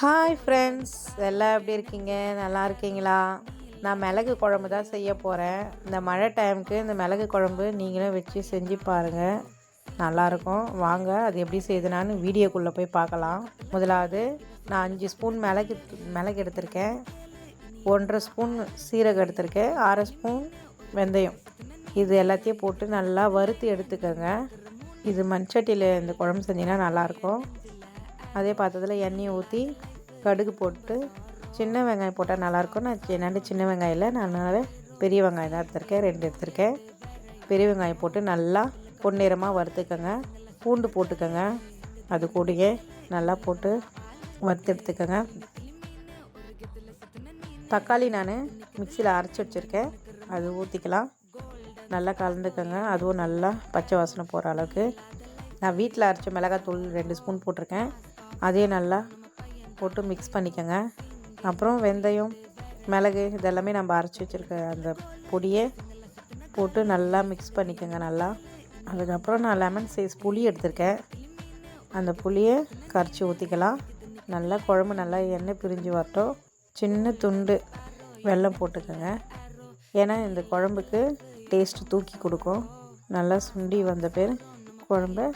Hi friends, எல்லாம் எப்படி இருக்கீங்க? நல்லா இருக்கீங்களா? நான் மிளகு குழம்பு தான் செய்ய போகிறேன். இந்த மழை டைமுக்கு இந்த மிளகு குழம்பு நீங்களும் வச்சு செஞ்சு பாருங்கள், நல்லாயிருக்கும். வாங்க அது எப்படி செய்யுதுனான்னு வீடியோக்குள்ளே போய் பார்க்கலாம். முதலாவது நான் 5 ஸ்பூன் மிளகு எடுத்திருக்கேன், 1.5 ஸ்பூன் சீரகம் எடுத்திருக்கேன், 1/2 ஸ்பூன் வெந்தயம். இது எல்லாத்தையும் போட்டு நல்லா வறுத்து எடுத்துக்கோங்க. இது மண்சட்டியில் இந்த குழம்பு செஞ்சிங்கன்னா நல்லாயிருக்கும். அதே பாத்திரத்தில் எண்ணெயை ஊற்றி கடுகு போட்டு சின்ன வெங்காயம் போட்டால் நல்லாயிருக்கும். நான் சின்ன வெங்காயம் இல்லை, நான் பெரிய வெங்காயம் தான் எடுத்திருக்கேன், 2 எடுத்திருக்கேன். பெரிய வெங்காயம் போட்டு நல்லா பொன்னிறமாக வறுத்துக்கோங்க. பூண்டு போட்டுக்கோங்க, அது கூடயே நல்லா போட்டு வறுத்து எடுத்துக்கோங்க. தக்காளி நான் மிக்சியில் அரைச்சி வச்சுருக்கேன், அது ஊற்றிக்கலாம். நல்லா கலந்துக்கோங்க, அதுவும் நல்லா பச்சை வாசனை போகிற அளவுக்கு. நான் வீட்டில் அரைச்ச மிளகாத்தூள் 2 ஸ்பூன் போட்டிருக்கேன், அதையும் நல்லா போட்டு மிக்ஸ் பண்ணிக்கோங்க. அப்புறம் வெந்தயம், மிளகு இதெல்லாமே நம்ம அரைச்சி வச்சுருக்க அந்த பொடியை போட்டு நல்லா மிக்ஸ் பண்ணிக்கோங்க நல்லா. அதுக்கப்புறம் நான் லெமன் சைஸ் புளி எடுத்திருக்கேன், அந்த புளியை கரைச்சி ஊற்றிக்கலாம். நல்லா குழம்பு நல்லா எண்ணெய் பிரிஞ்சு வரட்டும். சின்ன துண்டு வெல்லம் போட்டுக்கோங்க, ஏன்னா இந்த குழம்புக்கு டேஸ்ட்டு தூக்கி கொடுக்கும். நல்லா சுண்டி வந்த பேர் குழம்ப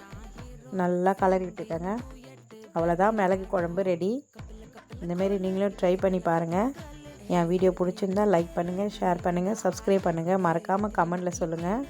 நல்லா கலரி விட்டுக்கோங்க. அவ்வளோதான், மிளகு குழம்பு ரெடி. இந்தமாரி நீங்களும் ட்ரை பண்ணி பாருங்கள். என் வீடியோ பிடிச்சிருந்தால் லைக் பண்ணுங்கள், ஷேர் பண்ணுங்கள், சப்ஸ்கிரைப் பண்ணுங்கள். மறக்காமல் கமெண்டில் சொல்லுங்கள்.